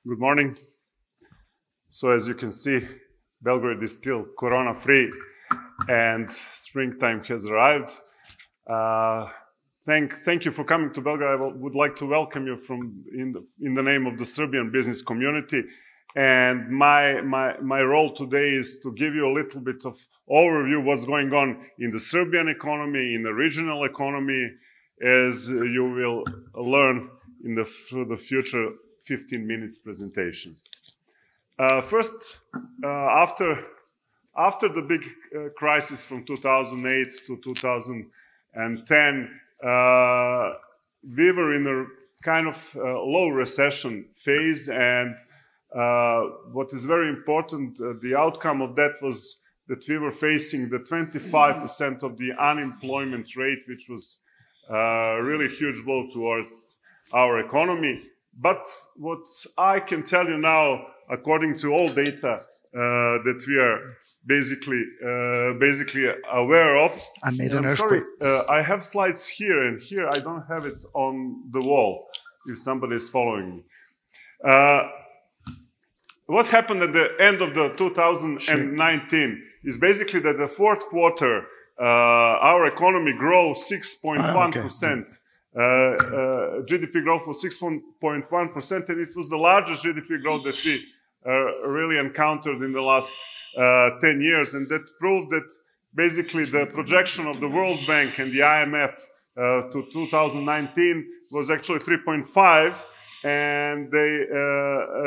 Good morning. So as you can see, Belgrade is still corona-free and springtime has arrived. Thank you for coming to Belgrade. I would like to welcome you in the name of the Serbian business community. And my role today is to give you a little bit of overview what's going on in the Serbian economy, in the regional economy, as you will learn through the future 15 minutes presentations. First, after the big crisis from 2008 to 2010, we were in a kind of low recession phase, and what is very important, the outcome of that was that we were facing the 25% of the unemployment rate, which was really huge blow towards our economy. But what I can tell you now, according to all data that we are basically aware of. I made an earthquake. Sorry, I have slides here, and here I don't have it on the wall, if somebody is following me. What happened at the end of the 2019 is basically that the fourth quarter, our economy grew 6.1%. GDP growth was 6.1%, and it was the largest GDP growth that we really encountered in the last 10 years. And that proved that basically the projection of the World Bank and the IMF to 2019 was actually 3.5, and they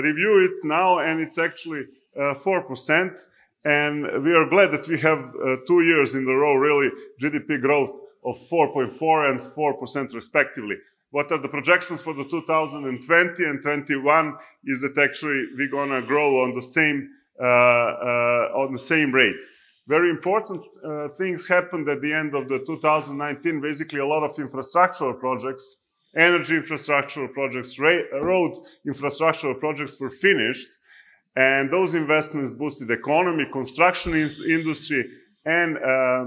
review it now, and it's actually 4%. And we are glad that we have 2 years in a row, really, GDP growth of 4.4 and 4% respectively. What are the projections for the 2020 and 21 is that actually we're gonna grow on the same rate. Very important things happened at the end of the 2019. Basically, a lot of infrastructural projects, energy infrastructural projects, road infrastructural projects were finished, and those investments boosted the economy, construction industry, and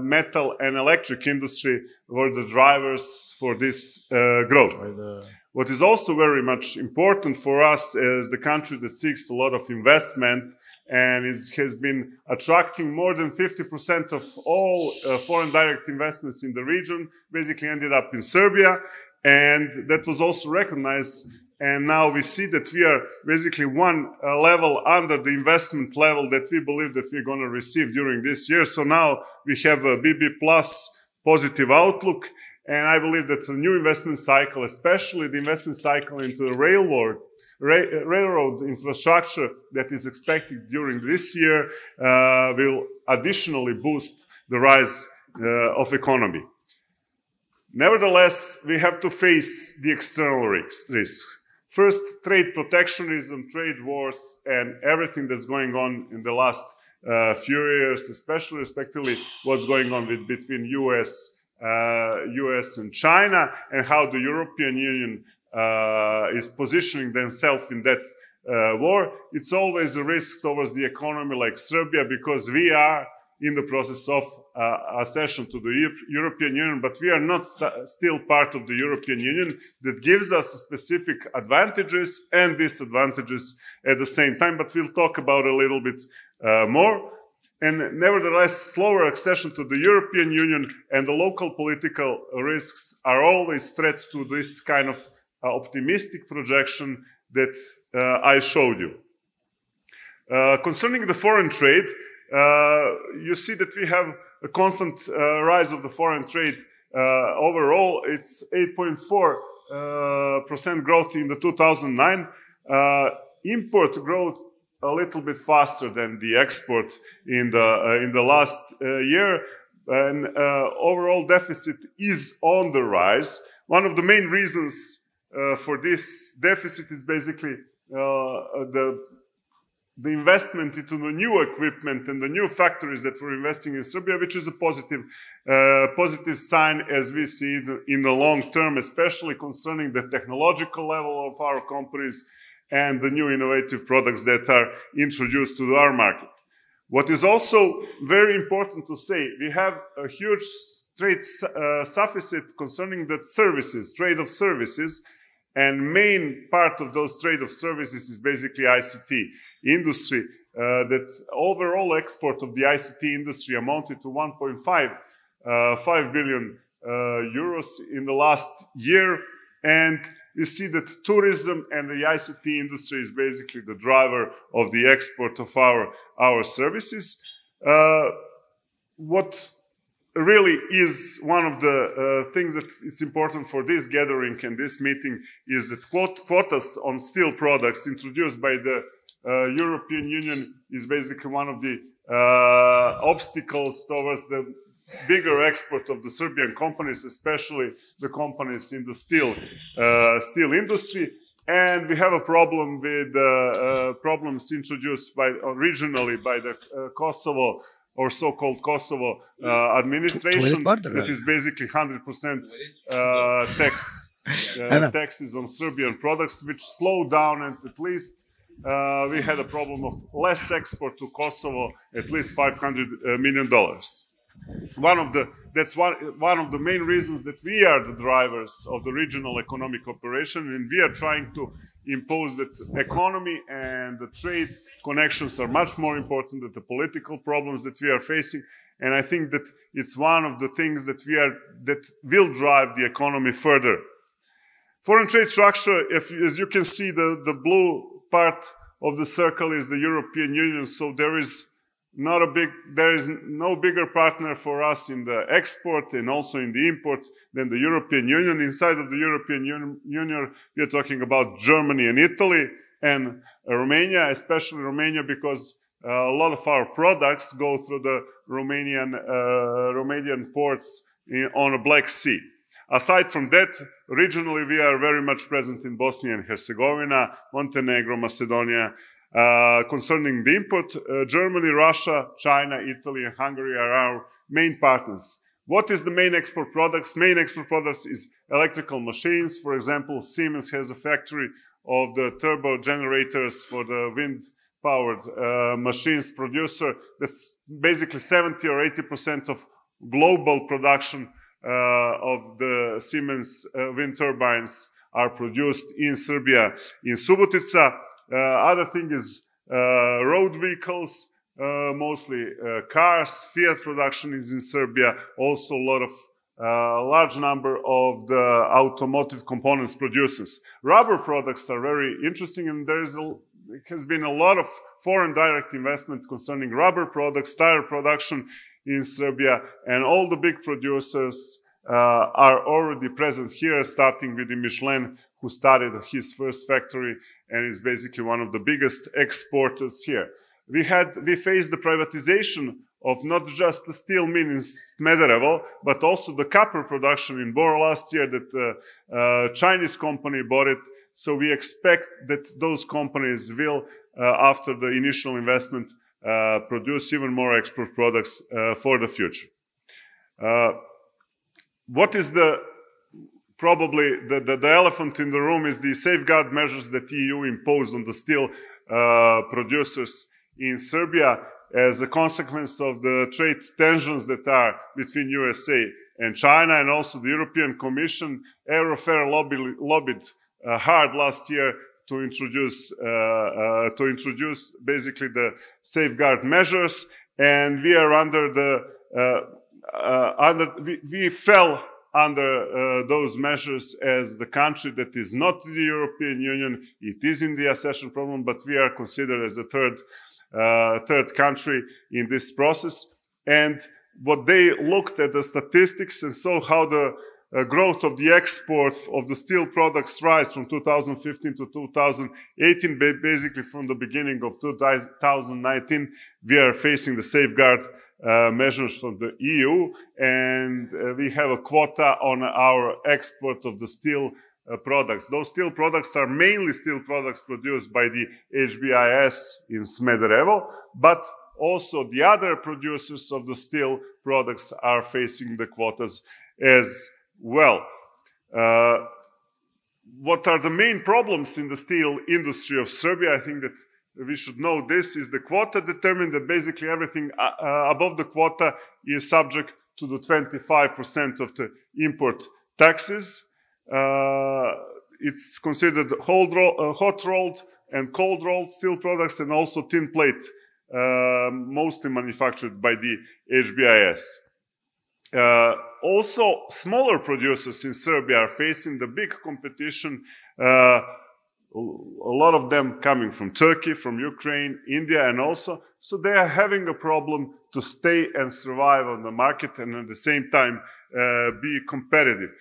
metal and electric industry were the drivers for this growth. What is also very much important for us as the country that seeks a lot of investment, and it has been attracting more than 50% of all foreign direct investments in the region, basically ended up in Serbia, and that was also recognized. And now we see that we are basically one level under the investment level that we believe that we're going to receive during this year. So now we have a BB plus positive outlook. And I believe that the new investment cycle, especially the investment cycle into the railroad infrastructure that is expected during this year, will additionally boost the rise of economy. Nevertheless, we have to face the external risks. First, trade protectionism, trade wars, and everything that's going on in the last few years, especially respectively what's going on between US and China, and how the European Union is positioning themselves in that war. It's always a risk towards the economy like Serbia, because we are in the process of accession to the European Union, but we are not still part of the European Union. That gives us specific advantages and disadvantages at the same time, but we'll talk about a little bit more. And nevertheless, slower accession to the European Union and the local political risks are always threats to this kind of optimistic projection that I showed you. Concerning the foreign trade, you see that we have a constant rise of the foreign trade. Overall, it's 8.4% growth in the 2009. Import growth a little bit faster than the export in the last year, and overall deficit is on the rise. One of the main reasons for this deficit is basically the investment into the new equipment and the new factories that we're investing in Serbia, which is a positive sign as we see it in the long term, especially concerning the technological level of our companies and the new innovative products that are introduced to our market. What is also very important to say, we have a huge trade deficit concerning the services, trade of services, And main part of those trade of services is basically ICT industry. That overall export of the ICT industry amounted to 1.5 billion euros in the last year. And you see that tourism and the ICT industry is basically the driver of the export of our services. What really is one of the things that it's important for this gathering and this meeting is that quotas on steel products introduced by the European Union is basically one of the obstacles towards the bigger export of the Serbian companies, especially the companies in the steel industry. And we have a problem with problems introduced originally by the Kosovo or so-called Kosovo administration, that is basically 100% taxes on Serbian products, which slowed down, and at least we had a problem of less export to Kosovo, at least $500 million. That's one of the main reasons that we are the drivers of the regional economic cooperation, and we are trying to impose that economy and the trade connections are much more important than the political problems that we are facing. And I think that it's one of the things that will drive the economy further. Foreign trade structure, as you can see, the blue part of the circle is the European Union. So there is no bigger partner for us in the export and also in the import than the European Union. Inside of the European Union, we are talking about Germany and Italy and Romania, especially Romania, because a lot of our products go through the Romanian ports on the Black Sea. Aside from that, regionally, we are very much present in Bosnia and Herzegovina, Montenegro, Macedonia. Concerning the import, Germany, Russia, China, Italy, and Hungary are our main partners. What is the main export products? Main export products is electrical machines. For example, Siemens has a factory of the turbo generators for the wind-powered machines producer. That's basically 70 or 80% of global production of the Siemens wind turbines are produced in Serbia, in Subotica. Other thing is road vehicles, mostly cars. Fiat production is in Serbia. Also a lot of large number of the automotive components producers. Rubber products are very interesting, and there has been a lot of foreign direct investment concerning rubber products, tire production in Serbia, and all the big producers are already present here, starting with Michelin, who started his first factory and is basically one of the biggest exporters here. We faced the privatization of not just the steel mill in Smederevo, but also the copper production in Bor last year that a Chinese company bought it. So we expect that those companies will, after the initial investment, produce even more export products for the future. What is probably the elephant in the room is the safeguard measures that EU imposed on the steel producers in Serbia as a consequence of the trade tensions that are between USA and China, and also the European Commission. Eurofair lobbied hard last year to introduce basically the safeguard measures, and we are we fell under those measures as the country that is not the European Union. It is in the accession problem, but we are considered as a third country in this process. And what they looked at the statistics and saw how the growth of the export of the steel products rise from 2015 to 2018, basically from the beginning of 2019, we are facing the safeguard measures from the EU, and we have a quota on our export of the steel products. Those steel products are mainly steel products produced by the HBIS in Smederevo, but also the other producers of the steel products are facing the quotas as well. What are the main problems in the steel industry of Serbia? I think that we should know this is the quota determined that basically everything above the quota is subject to the 25% of the import taxes. it's considered hot rolled and cold rolled steel products, and also tin plate, mostly manufactured by the HBIS. Also, smaller producers in Serbia are facing the big competition, a lot of them coming from Turkey, from Ukraine, India, and also, so they are having a problem to stay and survive on the market and at the same time be competitive.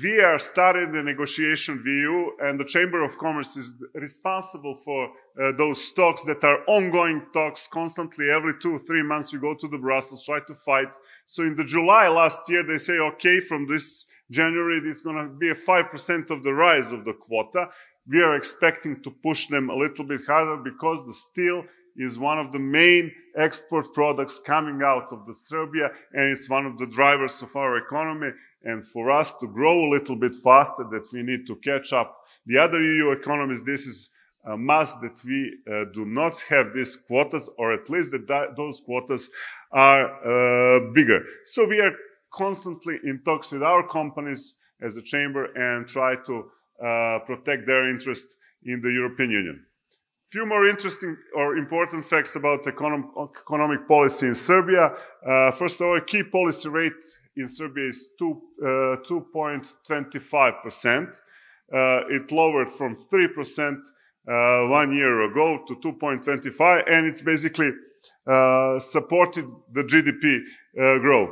We are starting the negotiation with EU, and the Chamber of Commerce is responsible for those talks that are ongoing talks constantly. Every 2-3 months we go to the Brussels, try to fight. So in the July last year, they say, okay, from this January, it's going to be a 5% of the rise of the quota. We are expecting to push them a little bit harder because the steel is one of the main export products coming out of the Serbia, and it's one of the drivers of our economy. And for us to grow a little bit faster, that we need to catch up the other EU economies. This is a must, that we do not have these quotas, or at least that those quotas are bigger. So we are constantly in talks with our companies as a chamber and try to protect their interest in the European Union. Few more interesting or important facts about economic policy in Serbia. First of all, key policy rate in Serbia is 2.25%. It lowered from 3% 1 year ago to 2.25%, and it's basically supported the GDP growth.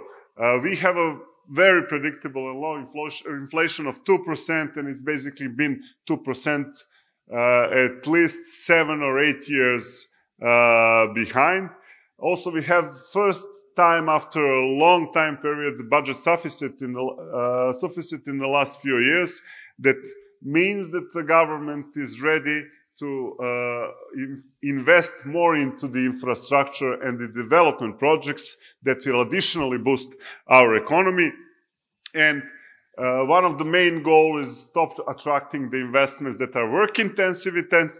We have a very predictable and low inflation of 2%, and it's basically been 2% at least 7 or 8 years behind. Also, we have first time after a long time period the budget sufficit in the last few years. That means that the government is ready to invest more into the infrastructure and the development projects that will additionally boost our economy. And one of the main goals is stop attracting the investments that are work-intensive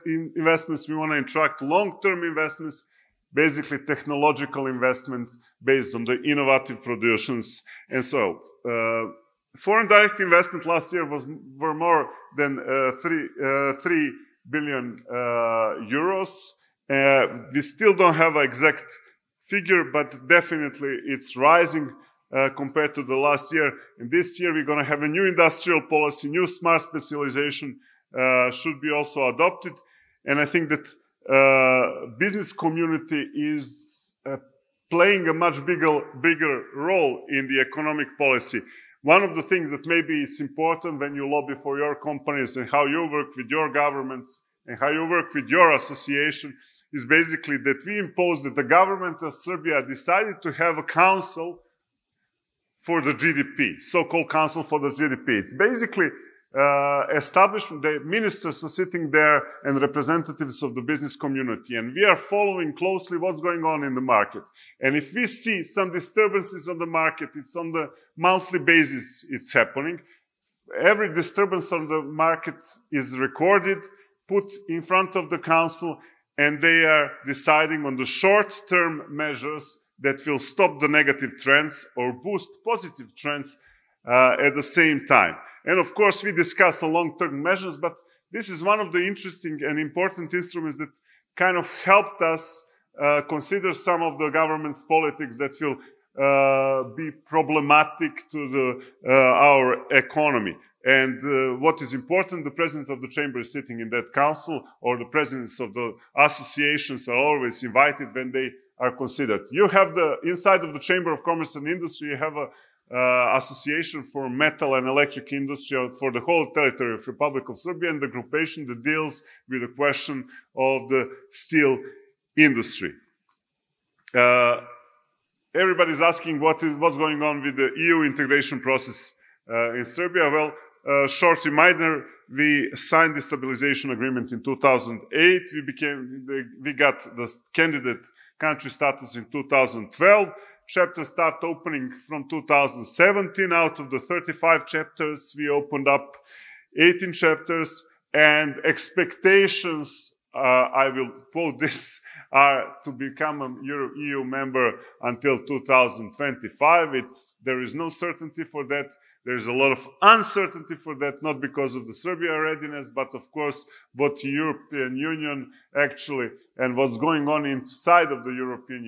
investments. We want to attract long-term investments, basically technological investments based on the innovative productions. And so, foreign direct investment last year were more than 3 billion euros. We still don't have an exact figure, but definitely it's rising compared to the last year. And this year we're going to have a new industrial policy, new smart specialization should be also adopted. And I think that business community is playing a much bigger role in the economic policy. One of the things that maybe is important when you lobby for your companies and how you work with your governments and how you work with your association is basically that we imposed that the government of Serbia decided to have a council for the GDP, so-called council for the GDP. It's basically establishment, the ministers are sitting there and representatives of the business community, and we are following closely what's going on in the market. And if we see some disturbances on the market, it's on the monthly basis it's happening. Every disturbance on the market is recorded, put in front of the council, and they are deciding on the short-term measures that will stop the negative trends or boost positive trends at the same time. And of course, we discuss the long-term measures, but this is one of the interesting and important instruments that kind of helped us consider some of the government's politics that will be problematic to our economy. And what is important, the president of the chamber is sitting in that council, or the presidents of the associations are always invited when they are considered. You have inside of the Chamber of Commerce and Industry, you have a association for metal and electric industry for the whole territory of Republic of Serbia, and the groupation that deals with the question of the steel industry. Everybody's asking what's going on with the EU integration process in Serbia. Well, short reminder, we signed the stabilization agreement in 2008. We got the candidate country status in 2012. Chapters start opening from 2017. Out of the 35 chapters, we opened up 18 chapters, and expectations, I will quote this, are to become a EU member until 2025. There is no certainty for that, There's a lot of uncertainty for that, not because of the Serbia readiness, but of course what the European Union actually, and what's going on inside of the European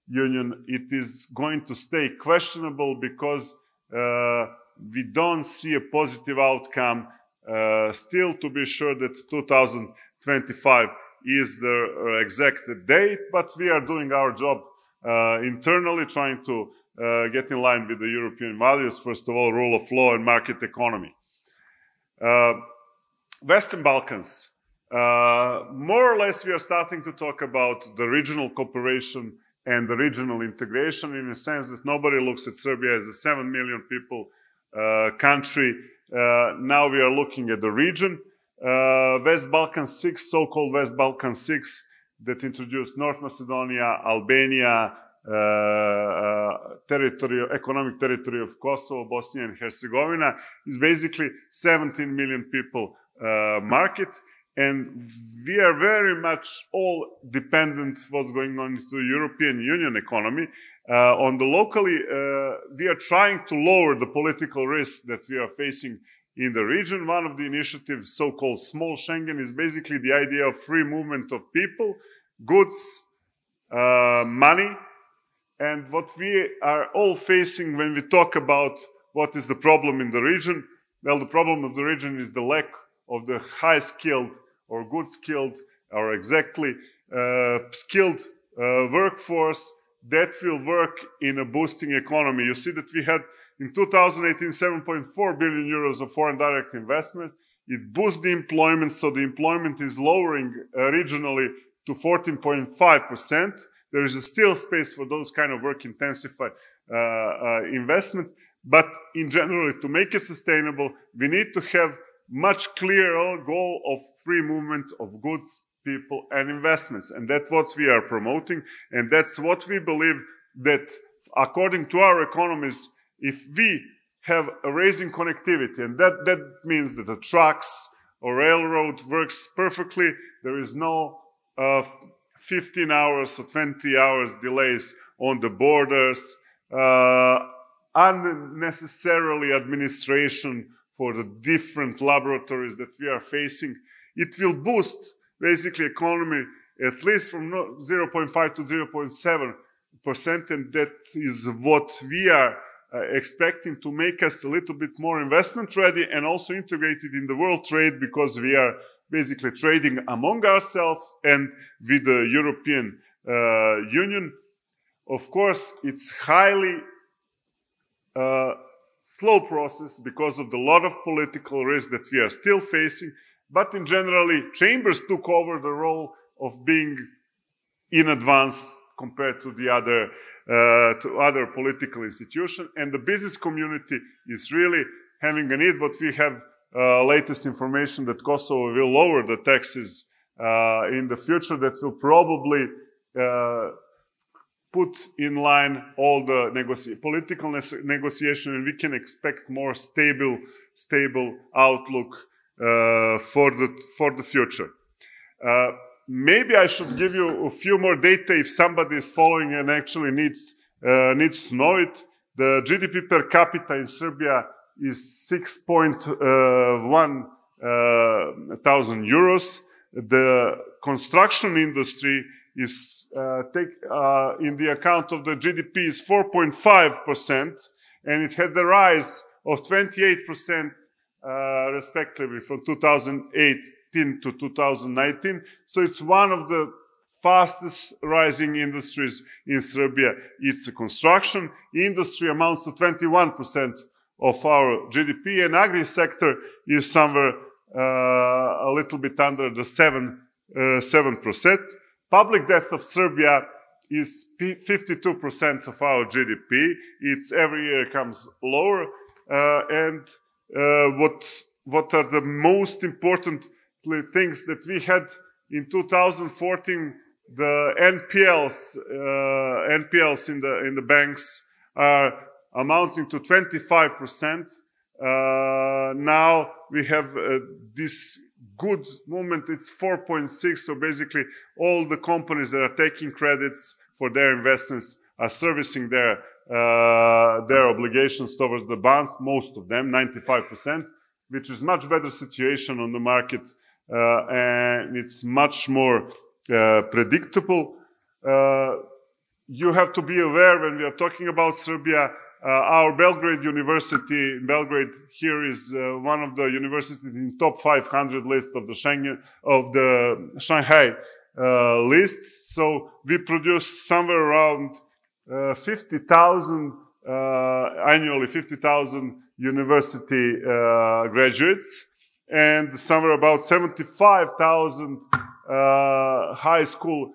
Union, it is going to stay questionable because we don't see a positive outcome. Still to be sure that 2025 is the exact date, but we are doing our job internally, trying to get in line with the European values, first of all, rule of law and market economy. Western Balkans. More or less we are starting to talk about the regional cooperation and the regional integration, in the sense that nobody looks at Serbia as a 7 million people country. Now we are looking at the region. West Balkan 6, so-called West Balkan 6, that introduced North Macedonia, Albania, economic territory of Kosovo, Bosnia and Herzegovina, is basically 17 million people market. And we are very much all dependent what's going on into the European Union economy. On the locally, we are trying to lower the political risk that we are facing in the region. One of the initiatives, so-called Small Schengen, is basically the idea of free movement of people, goods, money. And what we are all facing when we talk about what is the problem in the region, well, the problem of the region is the lack of the high-skilled or good-skilled or exactly skilled workforce that will work in a boosting economy. You see that we had in 2018 7.4 billion euros of foreign direct investment. It boosts the employment, so the employment is lowering regionally to 14.5%. There is still space for those kind of work-intensive investment. But in general, to make it sustainable, we need to have much clearer goal of free movement of goods, people, and investments. And that's what we are promoting. And that's what we believe that, according to our economists, if we have a raising connectivity, and that means that the trucks or railroad works perfectly, there is no 15 hours or 20 hours delays on the borders, unnecessarily administration for the different laboratories that we are facing. It will boost basically economy at least from 0.5 to 0.7%, and that is what we are expecting to make us a little bit more investment ready and also integrated in the world trade, because we are basically trading among ourselves and with the European Union. Of course, it's highly slow process because of the lot of political risk that we are still facing. But in generally, chambers took over the role of being in advance compared to the other political institutions, and the business community is really having a need. What we have latest information that Kosovo will lower the taxes in the future, that will probably put in line all the political negotiation, and we can expect more stable outlook for the future. Maybe I should give you a few more data if somebody is following and actually needs to know it. The GDP per capita in Serbia is 6.1 thousand euros. The construction industry is in the account of the GDP is 4.5%, and it had the rise of 28% respectively from 2018 to 2019. So it's one of the fastest rising industries in Serbia. It's the construction industry, amounts to 21% of our GDP, and agri sector is somewhere a little bit under the 7%. Public debt of Serbia is 52% of our GDP. It's every year comes lower, and what are the most important things that we had in 2014? The NPLs in the banks are amounting to 25%. Now we have this good moment, it's 4.6. So basically all the companies that are taking credits for their investments are servicing their their obligations towards the bonds, most of them, 95%, which is much better situation on the market, and it's much more predictable. You have to be aware when we are talking about Serbia. Our Belgrade University in Belgrade here is one of the universities in top 500 list of the Shanghai lists. So we produce somewhere around 50,000 annually, 50,000 university graduates, and somewhere about 75,000 high school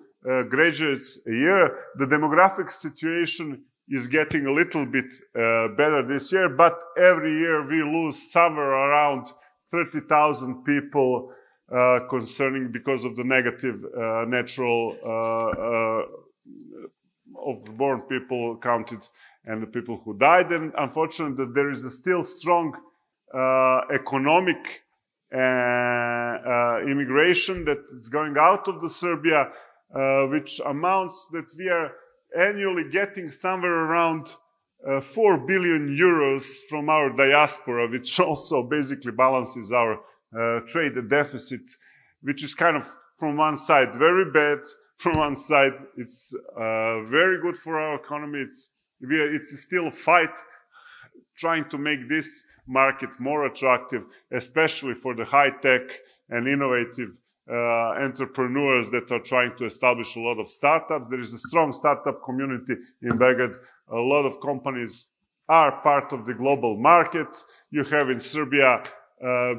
graduates a year. The demographic situation is getting a little bit better this year, but every year we lose somewhere around 30,000 people concerning because of the negative natural of born people counted and the people who died. And unfortunately, there is a still strong economic immigration that is going out of the Serbia, which amounts that we are annually getting somewhere around 4 billion euros from our diaspora, which also basically balances our trade deficit, which is kind of from one side very bad, from one side it's very good for our economy. It's still a fight trying to make this market more attractive, especially for the high-tech and innovative entrepreneurs that are trying to establish a lot of startups. There is a strong startup community in Belgrade. A lot of companies are part of the global market. You have in Serbia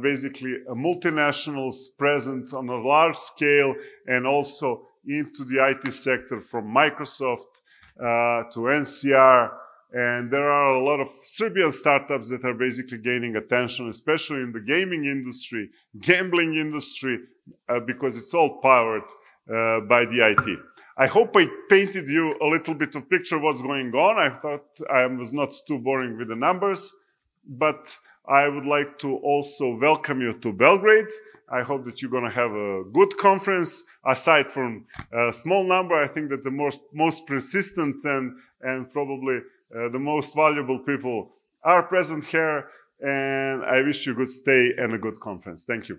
basically multinationals present on a large scale and also into the IT sector from Microsoft to NCR. And there are a lot of Serbian startups that are basically gaining attention, especially in the gaming industry, gambling industry, because it's all powered by the IT. I hope I painted you a little bit of picture of what's going on. I thought I was not too boring with the numbers, but I would like to also welcome you to Belgrade. I hope that you're going to have a good conference. Aside from a small number, I think that the most persistent and probably the most valuable people are present here, and I wish you a good stay and a good conference. Thank you.